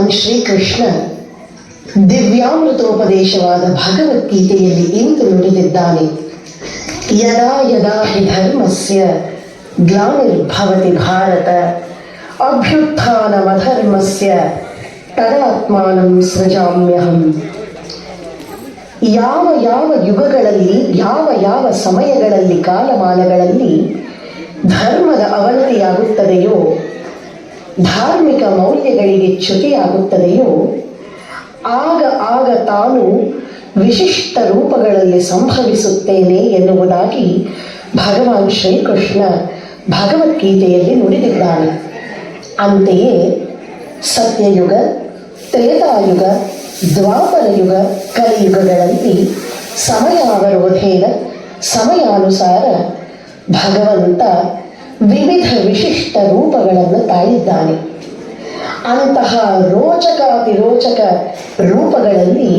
ಭಗವಾನ್ ಶ್ರೀಕೃಷ್ಣ ದಿವ್ಯಾಮೃತೋಪದೇಶವಾದ ಭಗವದ್ಗೀತೆಯಲ್ಲಿ ಇಂದು ನುಡಿದಿದ್ದಾನೆ. ಯದಾ ಯದಾ ಹಿ ಧರ್ಮಸ್ಯ ಗ್ಲಾನಿರ್ಭವತಿ ಭಾರತ ಅಭ್ಯುತ್ಥಾನಮಧರ್ಮಸ್ಯ ತದಾತ್ಮಾನಂ ಸೃಜಾಮ್ಯಹಂ. ಯಾವ ಯಾವ ಯುಗಗಳಲ್ಲಿ, ಯಾವ ಯಾವ ಸಮಯಗಳಲ್ಲಿ, ಕಾಲಮಾನಗಳಲ್ಲಿ ಧರ್ಮದ ಅವನತಿಯಾಗುತ್ತದೆಯೋ, ಧಾರ್ಮಿಕ ಮೌಲ್ಯಗಳಿಗೆ ಚ್ಯುತಿಯಾಗುತ್ತದೆಯೋ, ಆಗ ಆಗ ತಾನು ವಿಶಿಷ್ಟ ರೂಪಗಳಲ್ಲಿ ಸಂಭವಿಸುತ್ತೇನೆ ಎನ್ನುವುದಾಗಿ ಭಗವಾನ್ ಶ್ರೀಕೃಷ್ಣ ಭಗವದ್ಗೀತೆಯಲ್ಲಿ ನುಡಿದಿದ್ದಾನೆ. ಅಂತೆಯೇ ಸತ್ಯಯುಗ, ತ್ರೇತಾಯುಗ, ದ್ವಾಪರಯುಗ, ಕಲಿಯುಗಗಳಲ್ಲಿ ಸಮಯಾವರೋಧೇನ ಸಮಯಾನುಸಾರ ಭಗವಂತ ವಿವಿಧ ವಿಶಿಷ್ಟ ರೂಪಗಳನ್ನು ತಾಳಿದ್ದಾನೆ. ಅಂತಹ ರೋಚಕಾತಿರೋಚಕ ರೂಪಗಳಲ್ಲಿ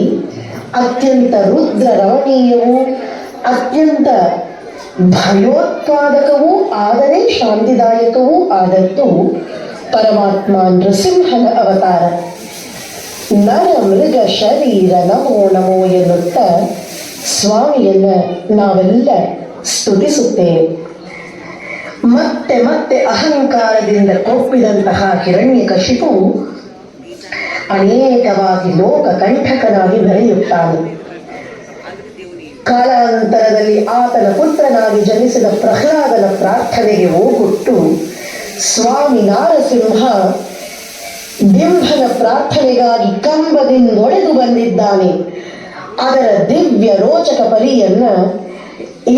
ಅತ್ಯಂತ ರುದ್ರ ರಮಣೀಯವೂ ಅತ್ಯಂತ ಭಯೋತ್ಪಾದಕವೂ ಆದರೆ ಶಾಂತಿದಾಯಕವೂ ಆದದ್ದು ಪರಮಾತ್ಮ ನೃಸಿಂಹನ ಅವತಾರ. ನರ ಮೃಗ ಶರೀರ ನಮೋ ನಮೋ ಎನ್ನುತ್ತಾ ಸ್ವಾಮಿಯನ್ನ ನಾವೆಲ್ಲ ಸ್ತುತಿಸುತ್ತೇವೆ. ಮತ್ತೆ ಮತ್ತೆ ಅಹಂಕಾರದಿಂದ ಕೊಪ್ಪಿದಂತಹ ಹಿರಣ್ಯಕಶಿಪು ಅನೇಕವಾಗಿ ಲೋಕ ಕಂಠಕನಾಗಿ ಮೆರೆಯುತ್ತಾನೆ. ಕಾಲಾಂತರದಲ್ಲಿ ಆತನ ಪುತ್ರನಾಗಿ ಜನಿಸಿದ ಪ್ರಹ್ಲಾದನ ಪ್ರಾರ್ಥನೆಗೆ ಓಗೊಟ್ಟು ಸ್ವಾಮಿ ನಾರಸಿಂಹ ದಿಂಭನ ಪ್ರಾರ್ಥನೆಗಾಗಿ ಕಂಬದಿಂದೊಡೆದು ಬಂದಿದ್ದಾನೆ. ಅದರ ದಿವ್ಯ ರೋಚಕ ಪರಿಯನ್ನ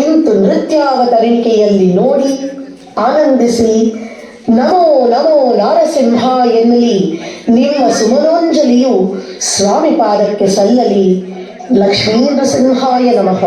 ಇಂತು ನೃತ್ಯಾವತರಿಕೆಯಲ್ಲಿ ನೋಡಿ ಆನಂದಿಸಿ ನಮೋ ನಮೋ ನಾರಸಿಂಹ ಎನ್ನಲಿ ನಿಮ್ಮ ಸುಮನೋಂಜಲಿಯು ಸ್ವಾಮಿ ಪಾದಕ್ಕೆ ಸಲ್ಲಲಿ. ಲಕ್ಷ್ಮೀ ನೃಸಿಂಹಾಯ ನಮಃ.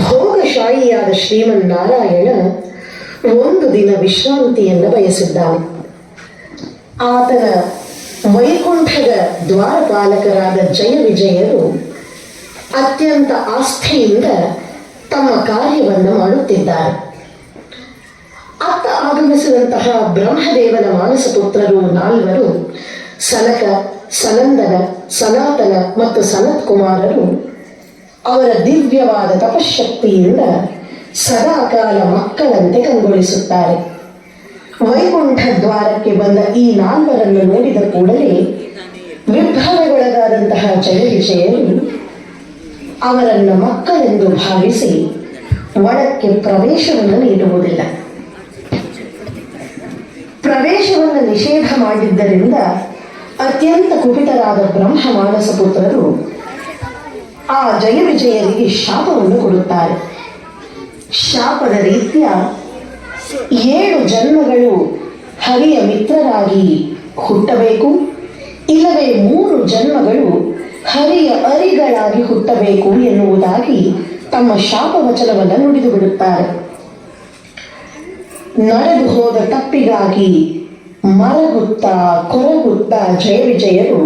ಭೋಗಶಾಹಿಯಾದ ಶ್ರೀಮನ್ನಾರಾಯಣ ಒಂದು ದಿನ ವಿಶ್ರಾಂತಿಯನ್ನು ಬಯಸಿದ್ದಾನೆ. ಆತನ ವೈಕುಂಠದ ದ್ವಾರಪಾಲಕರಾದ ಜಯ ವಿಜಯರು ಅತ್ಯಂತ ಆಸ್ಥೆಯಿಂದ ತಮ್ಮ ಕಾರ್ಯವನ್ನು ಮಾಡುತ್ತಿದ್ದಾರೆ. ಅತ್ತ ಆಗಮಿಸಿದಂತಹ ಬ್ರಹ್ಮದೇವನ ಮಾನಸಪುತ್ರರು 4 ಸನಕ, ಸನಂದನ, ಸನಾತನ ಮತ್ತು ಸನತ್ ಕುಮಾರರು ಅವರ ದಿವ್ಯವಾದ ತಪಶಕ್ತಿಯಿಂದ ಸದಾಕಾಲ ಮಕ್ಕಳಂತೆ ಕಂಗೊಳಿಸುತ್ತಾರೆ. ವೈಕುಂಠ ದ್ವಾರಕ್ಕೆ ಬಂದ ಈ 4ರನ್ನು ನೋಡಿದ ಕೂಡಲೇ ವಿಭ್ರಮೆಗೊಳಗಾದಂತಹ ಜಯ ವಿಜಯರು ಅವರನ್ನು ಮಕ್ಕಳೆಂದು ಭಾವಿಸಿ ಒಳಕ್ಕೆ ಪ್ರವೇಶವನ್ನು ನೀಡುವುದಿಲ್ಲ. ಪ್ರವೇಶವನ್ನು ನಿಷೇಧ ಮಾಡಿದ್ದರಿಂದ ಅತ್ಯಂತ ಕುಪಿತರಾದ ಬ್ರಹ್ಮ ಮಾನಸ ಪುತ್ರರು ಆ ಜಯ ವಿಜಯರಿಗೆ ಶಾಪವನ್ನು ಕೊಡುತ್ತಾರೆ. ಶಾಪದ ರೀತ್ಯ 7 ಜನ್ಮಗಳು ಹರಿಯ ಮಿತ್ರರಾಗಿ ಹುಟ್ಟಬೇಕು, ಇಲ್ಲವೇ 3 ಜನ್ಮಗಳು ಹರಿಯ ಅರಿಗಳಾಗಿ ಹುಟ್ಟಬೇಕು ಎನ್ನುವುದಾಗಿ ತಮ್ಮ ಶಾಪವಚನವನ್ನು ನುಡಿದು ಬಿಡುತ್ತಾರೆ. ನಡೆದು ಹೋದ ತಪ್ಪಿಗಾಗಿ ಮರಗುತ್ತಾ ಕೊರಗುತ್ತಾ ಜಯ ವಿಜಯರು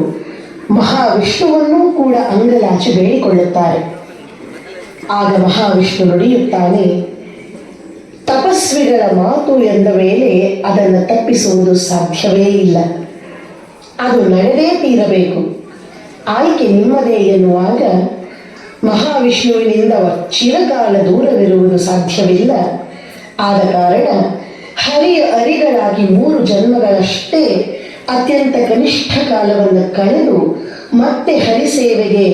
ಮಹಾವಿಷ್ಣುವನ್ನೂ ಕೂಡ ಅಂಗಲಾಚಿ ಬೇಡಿಕೊಳ್ಳುತ್ತಾರೆ. ಆಗ ಮಹಾವಿಷ್ಣು ನುಡಿಯುತ್ತಾನೆ, ತಪಸ್ವಿಗಳ ಮಾತು ಎಂದ ಮೇಲೆ ಅದನ್ನು ತಪ್ಪಿಸುವುದು ಸಾಧ್ಯವೇ ಇಲ್ಲ, ಅದು ನಡೆದೇ ತೀರಬೇಕು, ಆಯ್ಕೆ ನಿಮ್ಮದೇ ಎನ್ನುವಾಗ ಮಹಾವಿಷ್ಣುವಿನಿಂದ ಚಿರಕಾಲ ದೂರವಿರುವುದು ಸಾಧ್ಯವಿಲ್ಲ. ಆದ ಕಾರಣ ಹರಿಯ ಅರಿಗಳಾಗಿ 3 ಜನ್ಮಗಳಷ್ಟೇ ಅತ್ಯಂತ ಕನಿಷ್ಠ ಕಾಲವನ್ನು ಕಳೆದು ಮತ್ತೆ ಹರಿಸೇವೆಗೆ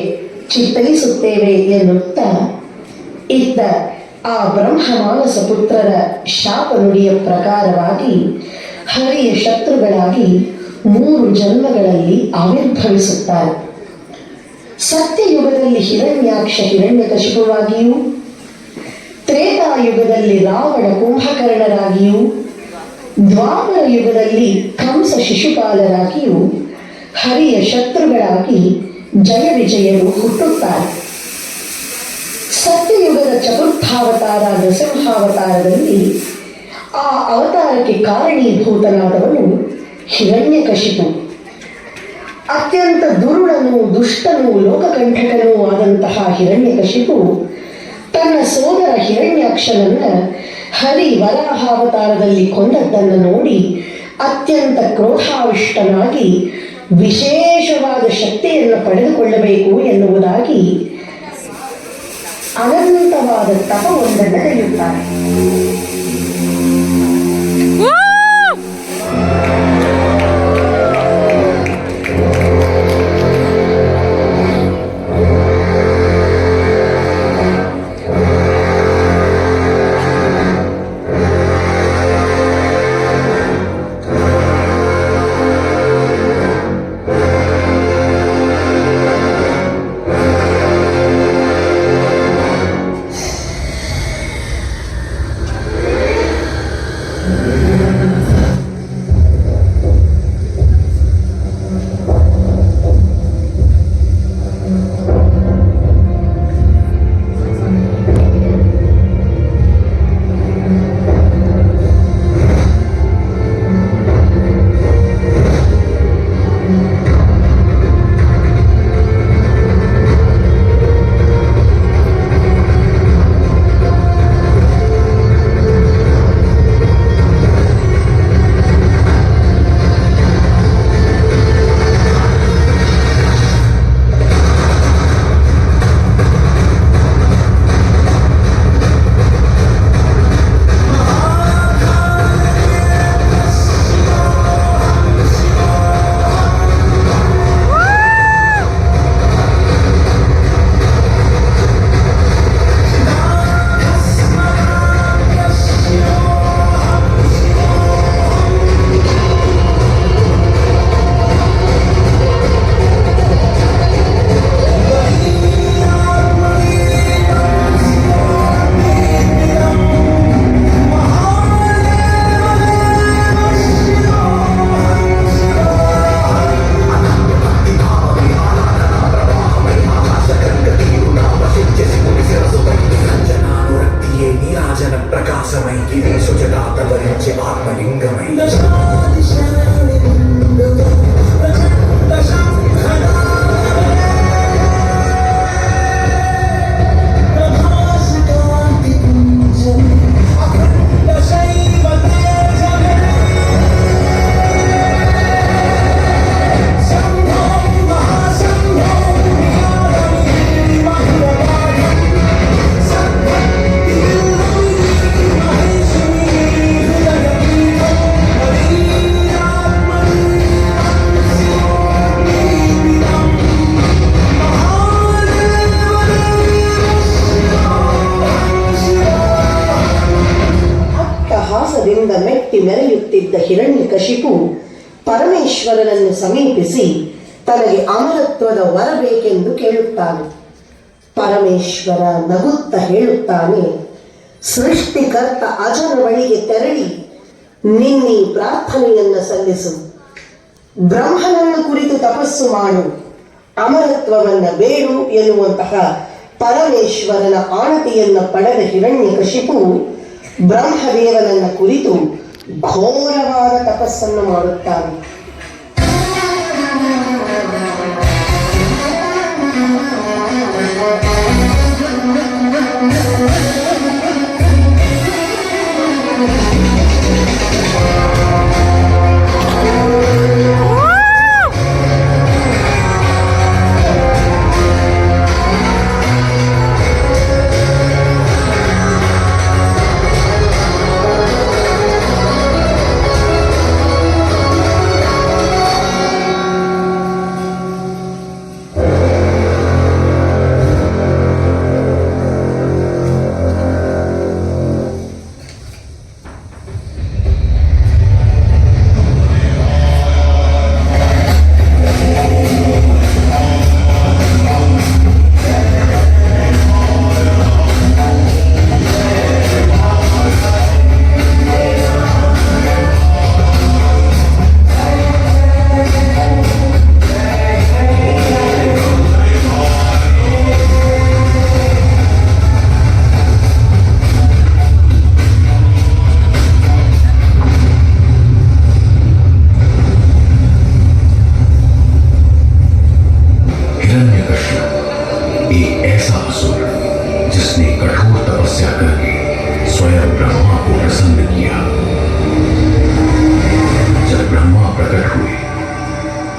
ಚಿತ್ತೈಸುತ್ತೇವೆ ಎನ್ನುತ್ತಾ ಇದ್ದ ಆ ಬ್ರಹ್ಮ ಮಾನಸ ಪುತ್ರರ ಶಾಪ ನುಡಿಯ ಪ್ರಕಾರವಾಗಿ ಹರಿಯ ಶತ್ರುಗಳಾಗಿ 3 ಜನ್ಮಗಳಲ್ಲಿ ಆವಿರ್ಭವಿಸುತ್ತಾರೆ. ಸತ್ಯಯುಗದಲ್ಲಿ ಹಿರಣ್ಯಾಕ್ಷ ಹಿರಣ್ಯಕಶಿಪುವಾಗಿಯೂ, ತ್ರೇತಾಯುಗದಲ್ಲಿ ರಾವಣ ಕುಂಭಕರ್ಣರಾಗಿಯೂ, ದ್ವಾಪರ ಯುಗದಲ್ಲಿ ಕಂಸ ಶಿಶುಪಾಲರಾಗಿಯೂ ಹರಿಯ ಶತ್ರುಗಳಾಗಿ ಜಯ ವಿಜಯರು ಹುಟ್ಟುತ್ತಾರೆ. ಸತ್ಯಯುಗದ ಚತುರ್ಥಾವತಾರ ನರಸಿಂಹಾವತಾರದಲ್ಲಿ ಆ ಅವತಾರಕ್ಕೆ ಕಾರಣೀಭೂತನಾದವನು ಹಿರಣ್ಯಕಶಿಪು. ಅತ್ಯಂತ ದುರುಳನೂ ದುಷ್ಟನೂ ಲೋಕಕಂಠಕನೂ ಆದಂತಹ ಹಿರಣ್ಯಕಶಿಪು ತನ್ನ ಸೋದರ ಹಿರಣ್ಯಾಕ್ಷನನ್ನ ಹರಿ ವರಾಹಾವತಾರದಲ್ಲಿ ಕೊಂದದ್ದನ್ನು ನೋಡಿ ಅತ್ಯಂತ ಕ್ರೋಧಾವಿಷ್ಟನಾಗಿ ವಿಶೇಷವಾದ ಶಕ್ತಿಯನ್ನು ಪಡೆದುಕೊಳ್ಳಬೇಕು ಎನ್ನುವುದಾಗಿ ಅನಂತವಾದ ತಪವೊಂದನ್ನು ಕರೆಯುತ್ತಾರೆ. ನಡೆಯುತ್ತಿದ್ದ ಹಿರಣ್ಯಕಶಿಪು ಪರಮೇಶ್ವರನನ್ನು ಸಮೀಪಿಸಿ ತನಗೆ ಅಮರತ್ವದ ವರ ಬೇಕೆಂದು ಕೇಳುತ್ತಾನೆ. ಪರಮೇಶ್ವರ ನಗುತ್ತಾ ಹೇಳುತ್ತಾನೆ, ಸೃಷ್ಟಿಕರ್ತ ಅಜನ ಬಳಿಗೆ ತೆರಳಿ ನಿನ್ನೀ ಪ್ರಾರ್ಥನೆಯನ್ನು ಸಲ್ಲಿಸು. ಬ್ರಹ್ಮನನ್ನು ಕುರಿತು ತಪಸ್ಸು ಮಾಡು, ಅಮರತ್ವವನ್ನು ಬೇಡು ಎನ್ನುವಂತಹ ಪರಮೇಶ್ವರನ ಆಣತಿಯನ್ನು ಪಡೆದ ಹಿರಣ್ಯಕಶಿಪು ಬ್ರಹ್ಮದೇವನನ್ನ ಕುರಿತು ಘೋರವಾದ ತಪಸ್ಸನ್ನು ಮಾಡುತ್ತಾನೆ.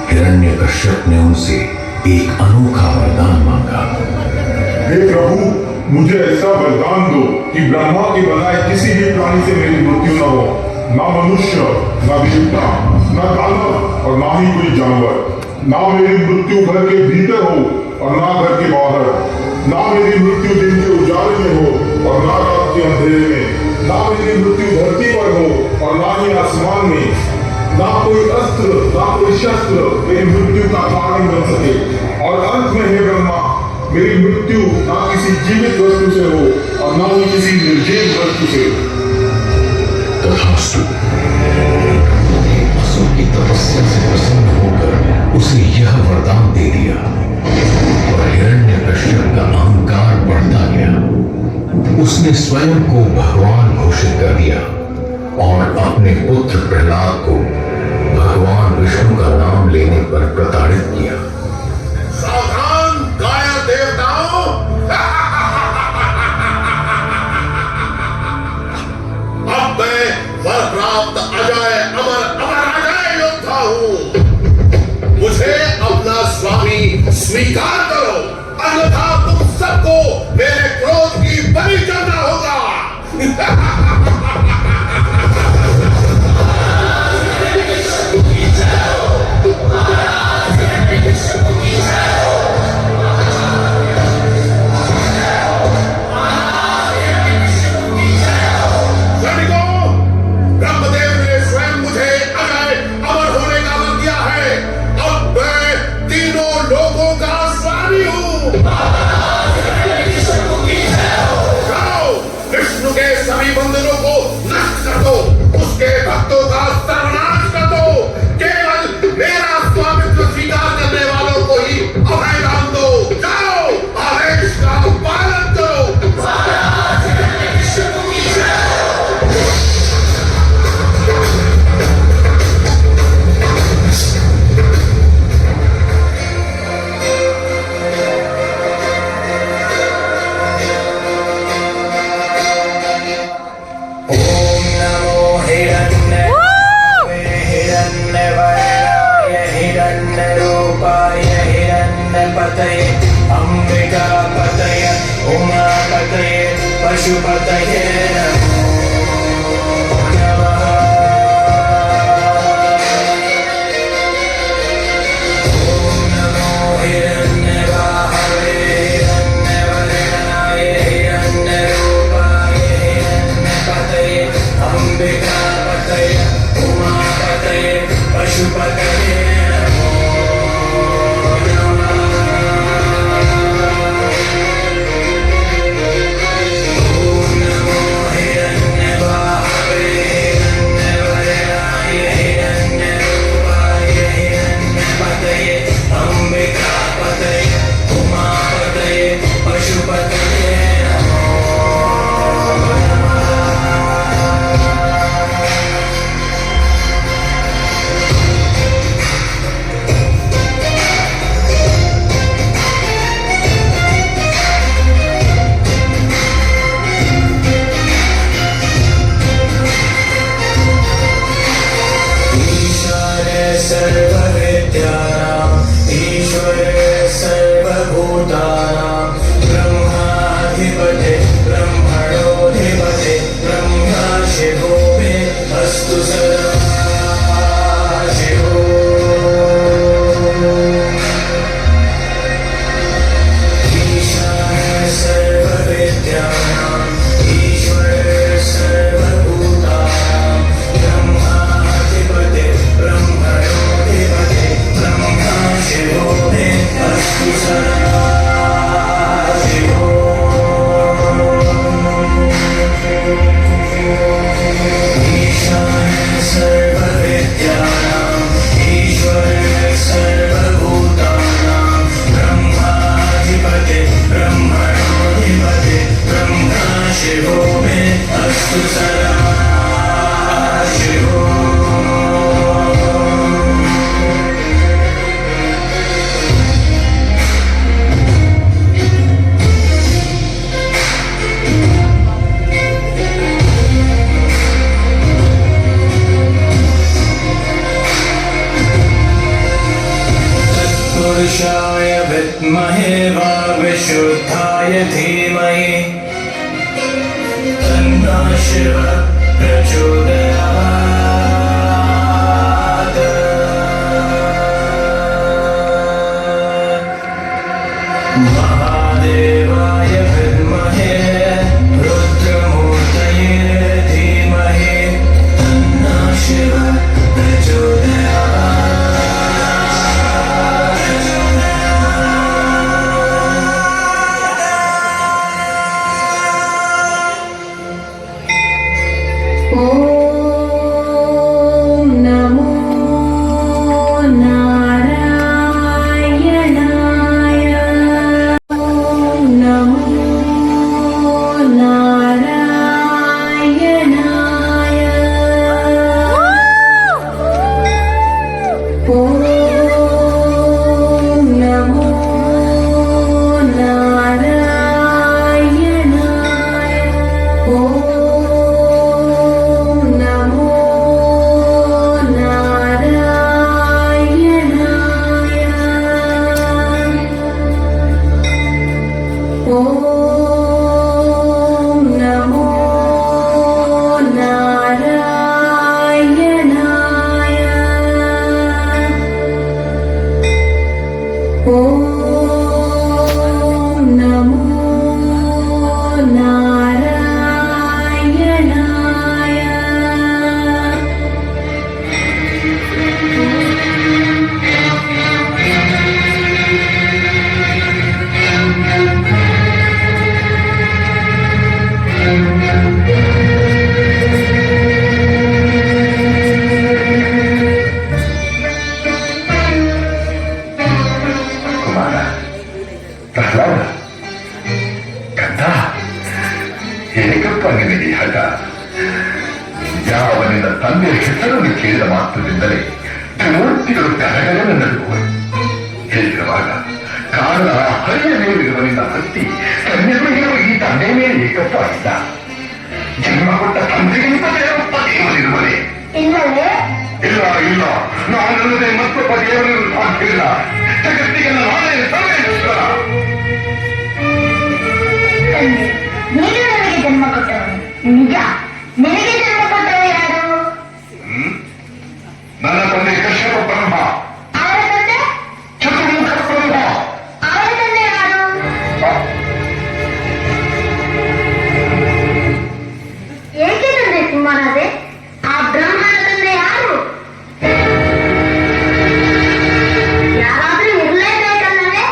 हिरण्यकश्यप ने उनसे एक अनोखा वरदान मांगा। हे प्रभु, मुझे ऐसा वरदान दो कि ब्रह्मा के बनाए किसी भी प्राणी से मेरी मृत्यु न हो, ना मनुष्य, ना देवता, ना दानव और ना ही कोई जानवर। ना मेरी मृत्यु घर के भीतर हो और ना घर के बाहर। ना मेरी मृत्यु दिन के उजाले में हो और ना रात के अंधेरे में। ना मेरी मृत्यु धरती पर हो और ना ही आसमान में। ना कोई अस्त्र, ना कोई शस्त्र मेरी मृत्यु का कारण बन सके। और अंत में हे ब्रह्मा, मेरी मृत्यु ना किसी जीवित वस्तु से हो और ना ही किसी निर्जीव वस्तु से। तथास्तु। असुर की तपस्या से प्रसन्न होकर उसे यह वरदान दे दिया और हिरण्यकश्यप का अहंकार बढ़ता गया। उसने स्वयं को भगवान घोषित कर दिया और अपने पुत्र प्रहलाद को भगवान विष्णु का नाम लेने पर प्रताड़ित किया। सावधान कायर देवताओं, अब मैं वर प्राप्त अजय अमर अमर अजय योद्धा हूं। मुझे अपना स्वामी स्वीकार करो, अन्यथा तुम सबको मेरे क्रोध की बलि चढ़ना होगा। अंबिकापतये उमापतये पशुपतये नमः। ओम नमो हिरण्यवाहवे हिरण्यवर्णाय हिरण्यरूपाय हिरण्यपतये अंबिकापतये योद्धाय धीमहि तन्नो शिव प्रचोदयात् महादेवाय विद्महे रुद्रमूर्तये धीमहि तन्नो शिव ॐ नमो नारायणाय ॐ नमो नारायणाय ॐ नमो नारायणाय ॐ नमो नारायणाय ॐ नमो नारायणाय ॐ नमो नारायणाय ಕುಮಾರ ಪ್ರಹ್ಲಾದ ಕಂದ ಹೇಗಪ್ಪ ನಿನಗೆ ಈ ಹಠ ಯಾವ ನಿನ್ನ ತಂದೆಯ ಹೆಸರನ್ನು ಕೇಳಿದ ಮಾತ್ರದಿಂದಲೇ ತ್ರಿಮೂರ್ತಿಗಳು ಕರಗಲನ ನಡುವೆ ಹೇಗಿರುವಾಗ ಕಾರಣ ಹರಿಯ ಮೇಲಿರುವ ನಿನ್ನ ಭಕ್ತಿ ಕನ್ಯೆಗಳಿರುವ ಈ ತಂದೆ ಮೇಲೆ ಏಕಪ್ಪ ಆಗಿದ್ದ ಜನ್ಮ ಕೊಟ್ಟ ತಂದೆಗಿಂತ ದೇವಪ್ಪ ದೇವರಿರುವನೇ ಇಲ್ಲವೇ ಇಲ್ಲ ಇಲ್ಲ ನಾನಲ್ಲದೆ ಮತ್ತೊಬ್ಬ ದೇವರನ್ನು ಸಾಧ್ಯವಿಲ್ಲ ಜಗತ್ತಿಗೆ ನಾನೇ ಸರ್ವೇಶ್ವರ ತಂದೆ, ನೀನು ನನಗೆ ಜನ್ಮ ಕೊಟ್ಟವನು ನಿಜ. ನಿನಗೆ ಜನ್ಮ ಕೊಟ್ಟವ ಯಾರು? ನನ್ನ ತಂದೆ ಕಶ್ಯಪ ಬ್ರಹ್ಮ ಅವರ ತಂದೆ? ಚತುರ್ಮುಖ ಬ್ರಹ್ಮ ಅವರ ತಂದೆ ಯಾರು? ಏಕೆ ತಂದೆ ಸುಮ್ಮನಾದೆ? ಆ ಬ್ರಹ್ಮನ ತಂದೆ ಯಾರು? ಯಾರಾದ್ರೂ ಇರಲೇಬೇಕಲ್ಲವೇ?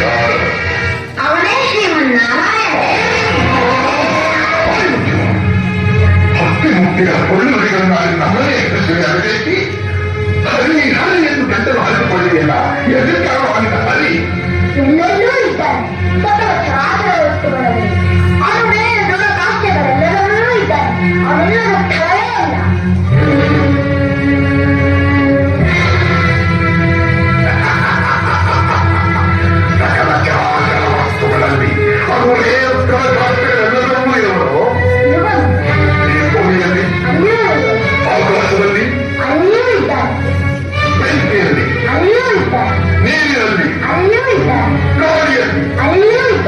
ಯಾರು ಅವನೇ ಶ್ರೀಮನ್ನಾರಾಯಣ. ಭಕ್ತಿ ಮುಕ್ತಿಯ ಕೊಳ್ಳುಗಳಿಗಳನ್ನ ನಮ್ಮದೇ ಯಶಸ್ವಿಯಾಗಬೇಕು. ಹರಿ ಹರಿ ಎಂದು ಗಂಟಲು ಹಾಕಿಕೊಳ್ಳಿದೆಯಲ್ಲ ಎದಕ್ಕಾಗ ಅವನಿಗೆ ಹರಿ ಎಲ್ಲೆಲ್ಲೂ ಇದ್ದಾನೆ. ಸಕಲ ಚರಾಚರ ವಸ್ತುಗಳಲ್ಲಿ ಅವನೇ ದೊಡ್ಡ ಕಾಶ್ಯಗಳೆಲ್ಲರಲ್ಲೂ ಇದ್ದಾನೆ. ಅವನೆಲ್ಲರ ಸ್ಥಳವೇ ಇಲ್ಲ. ಸಕಲ ಚರಾಚರ ವಸ್ತುಗಳಲ್ಲಿ ಅವನೇ ಎಲ್ಲರಲ್ಲೂ ಇರುವರು. ಇವನು ಈ ಭೂಮಿಯಲ್ಲಿ ಅಲ್ಲಿಯೂ ಇದ್ದಾನೆ. ಆಕಾಶದಲ್ಲಿ ಅಲ್ಲಿಯೂ ಇದ್ದಾನೆ. ಬೆಂಕಿಯಲ್ಲಿ ಅಲ್ಲಿಯೂ ಇದ್ದಾನೆ. ನೀರಿನಲ್ಲಿ ಅಲ್ಲಿಯೂ ಇದ್ದಾನೆ. ಗಾಳಿಯಲ್ಲಿ ಅಲ್ಲಿಯೂ ಇದ್ದಾನೆ.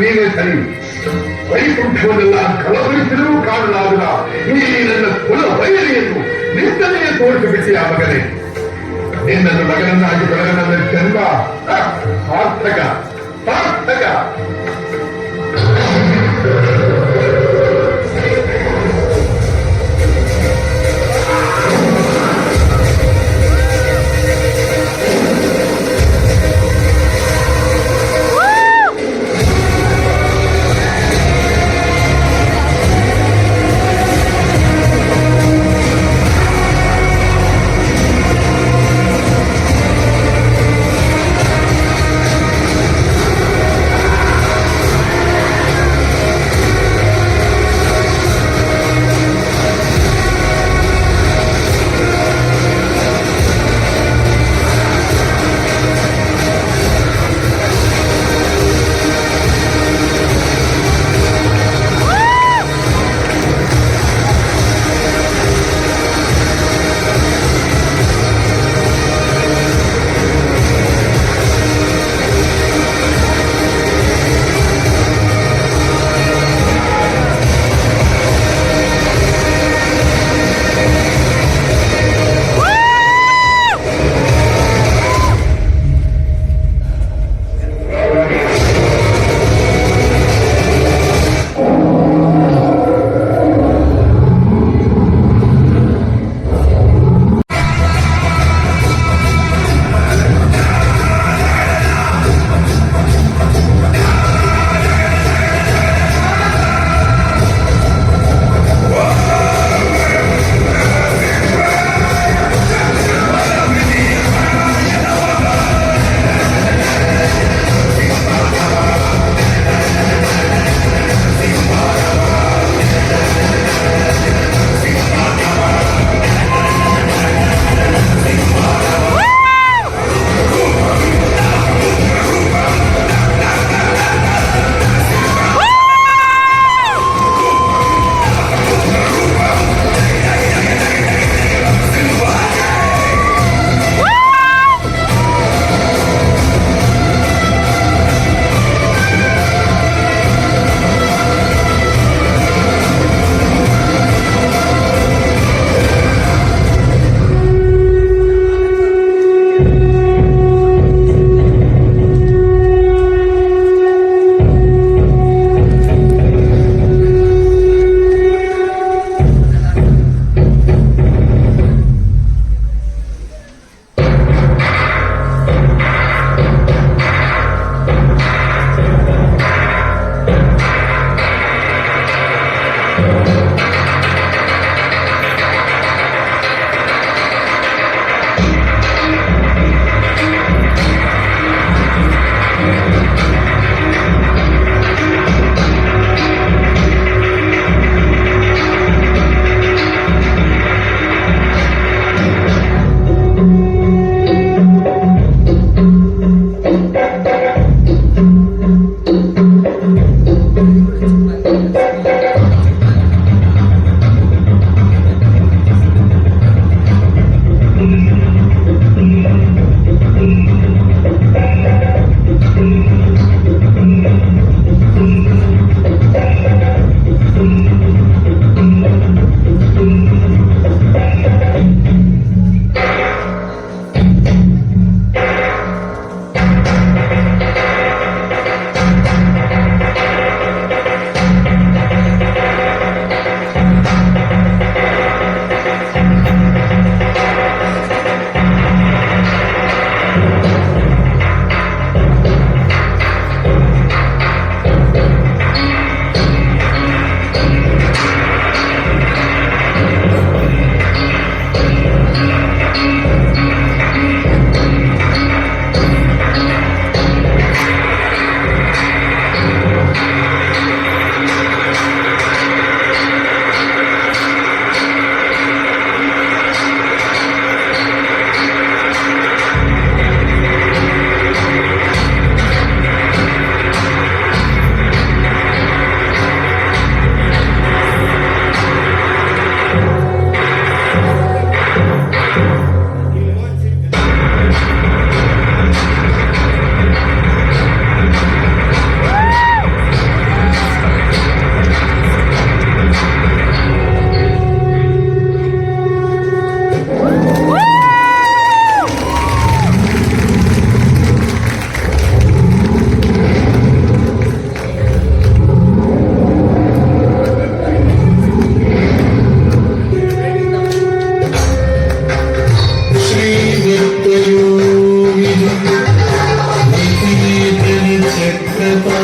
ನೀನೇ ಸರಿ. ವೈಕುಂಠವನ್ನೆಲ್ಲ ಕಳವಳಿಸಲು ಕಾರಣರಾದ ಈ ನನ್ನ ಕುಲ ವೈರಿಯನ್ನು ನಿಂದನೆಯ ತೋರಿಸಿಬಿಟ್ಟಿ ಆ ಮಗನೇ. ನಿನ್ನನ್ನು ಮಗನನ್ನಾಗಿ ಬೆಳಗ ನನ್ನ ಜನ್ಮ ಸಾರ್ಥಕ ಸಾರ್ಥಕ. ಪುತ್ರ